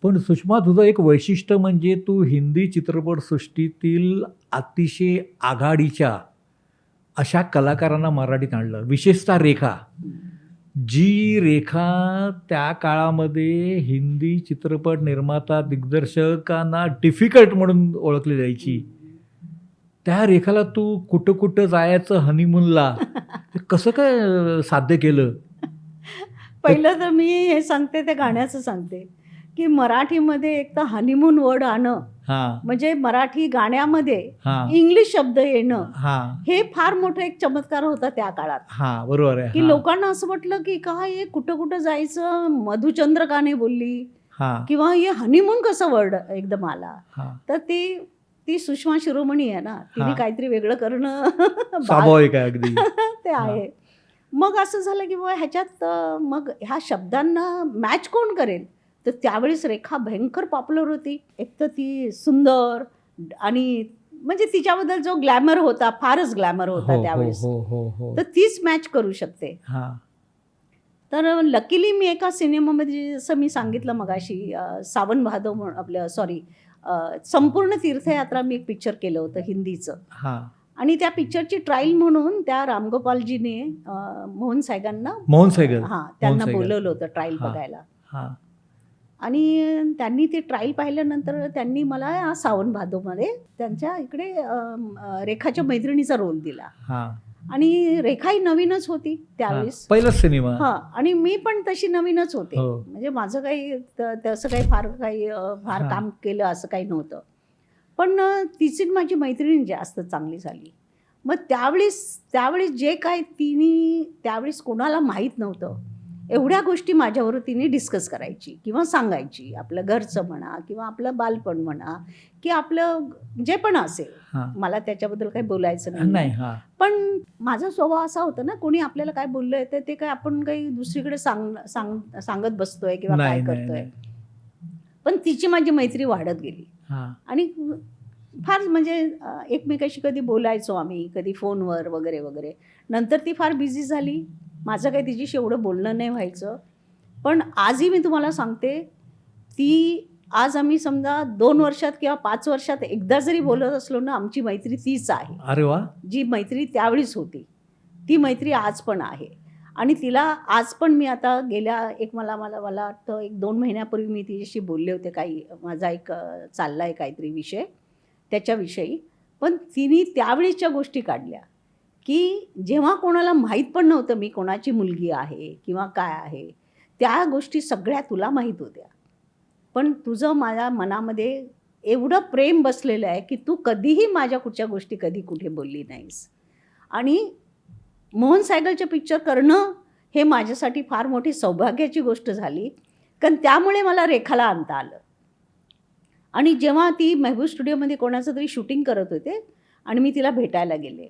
पण सुषमा, तुझं एक वैशिष्ट्य म्हणजे तू हिंदी चित्रपटसृष्टीतील अतिशय आघाडीच्या अशा कलाकारांना मराठीत आणलं. विशेषतः रेखा. जी रेखा त्या काळामध्ये हिंदी चित्रपट निर्माता, दिग्दर्शकांना डिफिकल्ट म्हणून ओळखली जायची. त्या रेखाला तू कुठं कुठं जायचं हनीमूनला, ते कसं काय साध्य केलं? पहिलं तर मी हे सांगते, ते गाण्याचं सांगते की मराठीमध्ये एक तर हनीमून वर्ड आणं, हां, म्हणजे मराठी गाण्यामध्ये हां, इंग्लिश शब्द येणं, हां, हे फार मोठा एक चमत्कार होता त्या काळात. हां, बरोबर आहे. की हां, लोकांना असं वाटलं की काय हे कुठं कुठं जायचं, मधुचंद्र का नाही बोलली, हां, किंवा हे हनीमून कसं वर्ड एकदम आला. हां. तर ती ती सुषमा शिरोमणी आहे ना, तिने हां. काहीतरी वेगळं करणं स्वाभाविक आहे अगदी. ते आहे. मग असं झालं की बाबा ह्याच्यात मग ह्या शब्दांना मॅच कोण करेल. तर त्यावेळेस रेखा भयंकर पॉप्युलर होती. एक तर ती सुंदर आणि म्हणजे तिच्याबद्दल जो ग्लॅमर होता, फारच ग्लॅमर हो, होता हो, त्यावेळेस. हो, हो, हो. तर तीच मॅच करू शकते. हां, तर लकीली मी एका सिनेमामध्ये, जसं मी सांगितलं मगाशी, सावन भादो आपलं सॉरी संपूर्ण तीर्थयात्रा, मी एक पिक्चर केलं होतं हिंदीचं. हां. आणि त्या पिक्चरची ट्रायल म्हणून त्या रामगोपालजीने मोहन सैगलना मोहन सैगल. त्यांना सैगल. बोलवलं होतं ट्रायल हां. बघायला. हां, आणि त्यांनी ते ट्रायल पाहिल्यानंतर त्यांनी मला सावन भादोमध्ये त्यांच्या इकडे रेखाच्या मैत्रिणीचा रोल दिला. हां, आणि रेखाही नवीनच होती त्यावेळेस. पहिलाच सिनेमा. हां, आणि मी पण तशी नवीनच होते. हो. म्हणजे माझं काही तसं काही फार हां. काम केलं असं काही नव्हतं. पण तिची माझी मैत्रीण जास्त चांगली झाली. मग त्यावेळेस जे काय त्यावेळेस कोणाला माहीत नव्हतं, एवढ्या गोष्टी माझ्याबरोबर तिने डिस्कस करायची किंवा सांगायची. आपलं घरचं म्हणा किंवा आपलं बालपण म्हणा, की आपलं जे पण असेल. हां. मला त्याच्याबद्दल काही बोलायचं नाही. नाही. हां. पण माझा स्वभाव असा होता ना, कोणी आपल्याला काय बोललंय तर ते काय आपण काही दुसरीकडे सांगत बसतोय किंवा काय नाही, करतोय. नाही. पण तिची माझी मैत्री वाढत गेली. हां. आणि फार म्हणजे एकमेकाशी कधी बोलायचो आम्ही, कधी फोनवर वगैरे वगैरे. नंतर ती फार बिझी झाली. माझं काही तिच्याशी एवढं बोलणं नाही व्हायचं. पण आजही मी तुम्हाला सांगते, आज आम्ही समजा 2 वर्षात किंवा 5 वर्षात एकदा जरी बोलत असलो ना, आमची मैत्री तीच आहे. अरे वाह! जी मैत्री त्यावेळीच होती, ती मैत्री आज पण आहे. आणि तिला आज पण मी आता गेल्या मला वाटतं 1-2 महिन्यापूर्वी मी तिच्याशी बोलले होते. माझा एक चालला आहे काहीतरी विषय त्याच्याविषयी. पण तिने त्यावेळेसच्या गोष्टी काढल्या, की जेव्हा कोणाला माहीत पण नव्हतं मी कोणाची मुलगी आहे किंवा काय आहे, त्या गोष्टी सगळ्या तुला माहीत होत्या. पण तुझं माझ्या मनामध्ये एवढं प्रेम बसलेलं आहे की तू कधीही माझ्या कुठच्या गोष्टी कधी कुठे बोलली नाहीस. आणि मोहन सैगलचे पिक्चर करणं हे माझ्यासाठी फार मोठी सौभाग्याची गोष्ट झाली, कारण त्यामुळे मला रेखाला आणता आलं. आणि जेव्हा ती मेहबूब स्टुडिओमध्ये कोणाचं तरी शूटिंग करत होते आणि मी तिला भेटायला गेले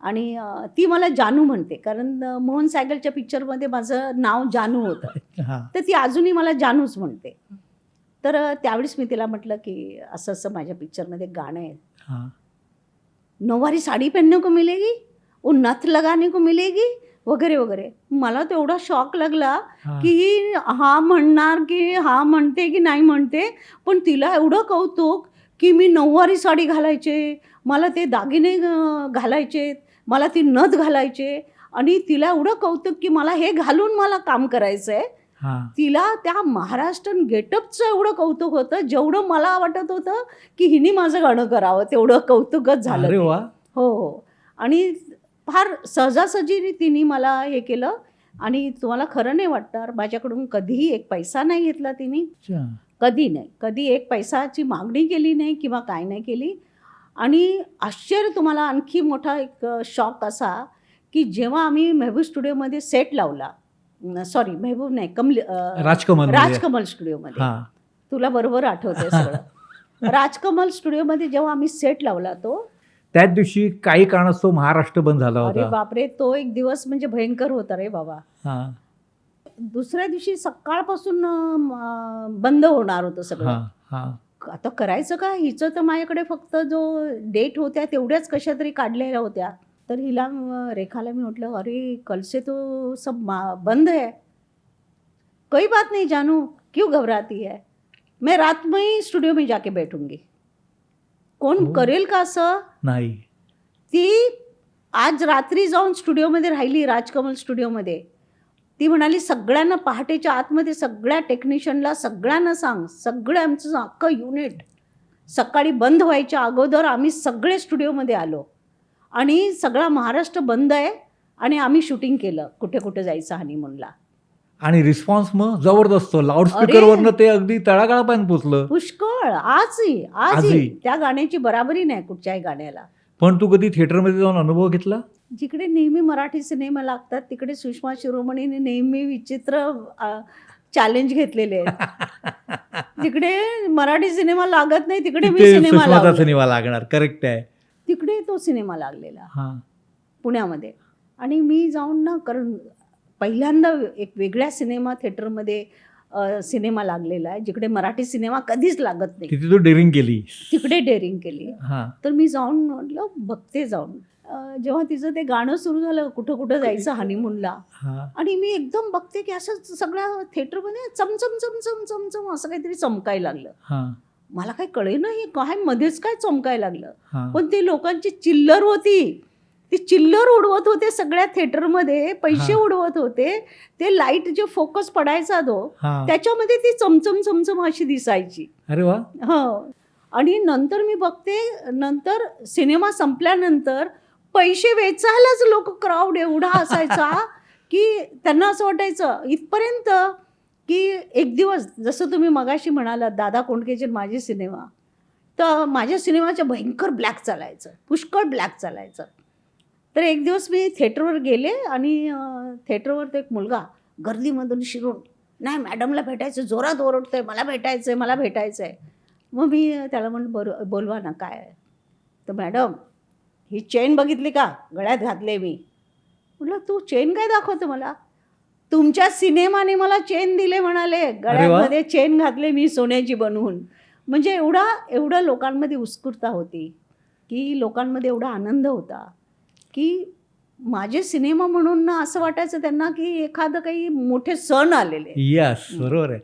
आणि ती मला जानू म्हणते, कारण मोहन सैगलच्या पिक्चरमध्ये माझं नाव जानू होतं. हां. तर ती अजूनही मला जानूच म्हणते. तर त्यावेळेस मी तिला म्हटलं की असं असं माझ्या पिक्चरमध्ये गाणं आहे, हां. नौवारी साड़ी पहनने को मिलेगी, वो नथ लगाने को मिलेगी वगैरे वगैरे. मला तो एवढा शॉक लागला हां. की ही हा म्हणणार की हा म्हणते की नाही म्हणते. पण तिला एवढं कौतुक की मी नऊवारी साडी घालायचे, मला ते दागिने घालायचे, मला ती नथ घालायचे. आणि तिला एवढं कौतुक की मला हे घालून मला काम करायचं आहे. हां. तिला त्या महाराष्ट्रीयन गेटअपचं एवढं कौतुक होतं, जेवढं मला वाटत होतं की हिने माझं गाणं करावं, तेवढं कौतुकच झालं अरे ते. वाह! हो, हो. आणि फार सहजासहजी तिने मला हे केलं. आणि तुम्हाला खरं नाही वाटणार, माझ्याकडून कधीही एक पैसा नाही घेतला तिने. अच्छा. कधी नाही. कधी एक पैसाची मागणी केली नाही किंवा काय नाही केली. आणि आश्चर्य, तुम्हाला आणखी मोठा एक शॉक असा की जेव्हा आम्ही मेहबूब स्टुडिओमध्ये सेट लावला, सॉरी मेहबूब नाही, राजकमल स्टुडिओमध्ये. हां. तुला बरोबर आठवतंय सगळं. राजकमल स्टुडिओमध्ये जेव्हा आम्ही सेट लावला त्याच दिवशी काही कारणास्तव महाराष्ट्र बंद झाला अरे होता. बापरे, तो एक दिवस म्हणजे भयंकर होता रे बाबा. हां. दुसऱ्या दिवशी सकाळपासून बंद होणार होतं सगळं. हां. हां. आता करायचं काय, हिचं तर माझ्याकडे फक्त जो डेट होत्या तेवढ्याच कशा तरी काढलेल्या होत्या. तर हिला रेखाला मी म्हटलं, अरे कल से तो सब बंद है. कोई बात नहीं जानू, क्यों घबराती है. मैं रात में ही स्टुडिओ में जाके बैठूंगी. कोण हो. करेल का असं? नाही. ती आज रात्री जाऊन स्टुडिओमध्ये राहिली, राजकमल स्टुडिओमध्ये. ती म्हणाली सगळ्यांना पहाटेच्या आतमध्ये सगळ्या टेक्निशियनला सगळ्यांना सांग, सगळं आमचं अख्खं युनिट सकाळी बंद व्हायच्या अगोदर आम्ही सगळे स्टुडिओमध्ये आलो आणि सगळा महाराष्ट्र बंद आहे आणि आम्ही शूटिंग केलं कुठे कुठे जायचं हनीमूनला. आणि रिस्पॉन्स मग जबरदस्त, लाऊडस्पीकरवरनं ते अगदी तळागाळापर्यंत पोचलं. पुष्कळ आजही त्या गाण्याची बराबरी नाही कुठच्याही गाण्याला. पण तू कधी थिएटरमध्ये जाऊन अनुभव घेतला? जिकडे नेहमी मराठी सिनेमा लागतात तिकडे सुषमा शिरोमणीने नेहमी विचित्र चॅलेंज घेतलेले आहेत. जिकडे मराठी सिनेमा लागत नाही तिकडे मी तिथे सिनेमा सुषमाचा लागले. सिनेमा लागणार. करेक्ट आहे. तिकडे तो सिनेमा लागलेला हां. पुण्यामध्ये. आणि मी जाऊन ना, कारण पहिल्यांदा एक वेगळ्या सिनेमा थिएटरमध्ये सिनेमा लागलेला आहे जिकडे मराठी सिनेमा कधीच लागत नाही. तिथे तू डेअरिंग केली. तिकडे डेअरिंग केली. हां. तर मी जाऊन म्हटलं बघते जाऊन. जेव्हा तिचं ते गाणं सुरू झालं कुठं कुठं जायचं हनीमूनला, हां. आणि मी एकदम बघते की असं सगळ्या थिएटरमध्ये चमचम चमचम चमचम असं काहीतरी चमकायला लागलं. हां. मला काही कळे नाही काय मध्येच काय चमकायला लागलं. हां. पण ती लोकांची चिल्लर होती, ती चिल्लर उडवत होते सगळ्या थिएटरमध्ये, पैसे हां. उडवत होते. ते लाईट जे फोकस पडायचा तो हां. त्याच्यामध्ये ती चमचम चमचम अशी दिसायची. अरे वा. हो. आणि नंतर मी बघते, नंतर सिनेमा संपल्यानंतर पैसे वेचायलाच लोक क्राऊड एवढा असायचा की त्यांना असं वाटायचं इथपर्यंत की एक दिवस जसं तुम्ही मगाशी म्हणालात दादा कोंडकेचे माझे सिनेमा, तर माझ्या सिनेमाच्या भयंकर ब्लॅक चालायचं, पुष्कळ ब्लॅक चालायचं. तर एक दिवस मी थिएटरवर गेले आणि थिएटरवर तो एक मुलगा गर्दीमधून शिरून, नाही मॅडमला भेटायचं, जोरात ओरडतोय, मला भेटायचं आहे मला भेटायचं आहे. मग मी त्याला म्हणलं बोलवा ना काय आहे. तर मॅडम ही चेन बघितली का गळ्यात घातले मी. म्हटलं तू चेन काय दाखवतो मला. तुमच्या सिनेमाने मला चेन दिले म्हणाले, गळ्यामध्ये चेन घातले मी सोन्याची बनवून. म्हणजे एवढं लोकांमध्ये उत्स्फूर्तता होती की लोकांमध्ये एवढा आनंद होता की माझे सिनेमा म्हणून ना असं वाटायचं त्यांना की एखादं काही मोठे सण आलेले. यस, बरोबर आहे.